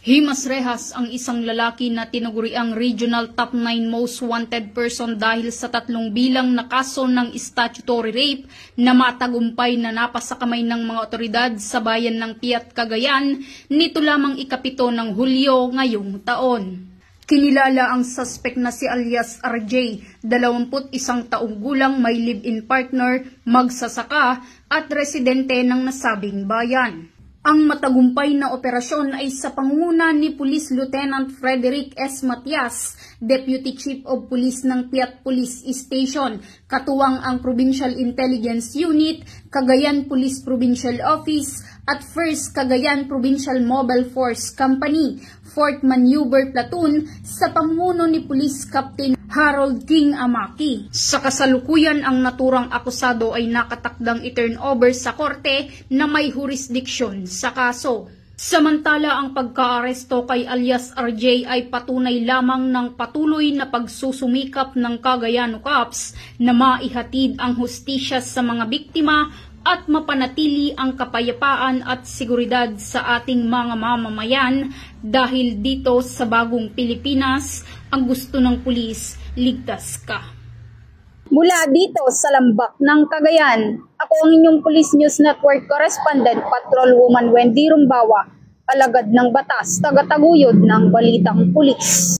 Himas rehas ang isang lalaki na tinaguriang Regional Top 9 Most Wanted Person dahil sa 3 bilang na kaso ng statutory rape na matagumpay na napasa kamay ng mga otoridad sa bayan ng Piat, Cagayan nito lamang ika-7 ng Hulyo ngayong taon. Kinilala ang suspect na si alias RJ, 21 taong gulang, may live-in partner, magsasaka at residente ng nasabing bayan. Ang matagumpay na operasyon ay sa pangunguna ni Police Lieutenant Frederick S. Matias, Deputy Chief of Police ng Piat Police Station, katuwang ang Provincial Intelligence Unit, Cagayan Police Provincial Office at 1st Cagayan Provincial Mobile Force Company, 4th Maneuver Platoon sa pamumuno ni Police Captain Harold King Amaki. Sa kasalukuyan, ang naturang akusado ay nakatakdang i-turn over sa korte na may jurisdiksyon sa kaso. Samantala, ang pagkaaresto kay alias RJ ay patunay lamang ng patuloy na pagsusumikap ng Cagayan Cops na maihatid ang hustisya sa mga biktima at mapanatili ang kapayapaan at seguridad sa ating mga mamamayan dahil dito sa bagong Pilipinas, ang gusto ng pulis, ligtas ka. Mula dito sa Lambak ng Cagayan, ako ang inyong Police News Network Correspondent, Patrolwoman Wendy Rumbawa, alagad ng batas, tagataguyod ng Balitang Pulis.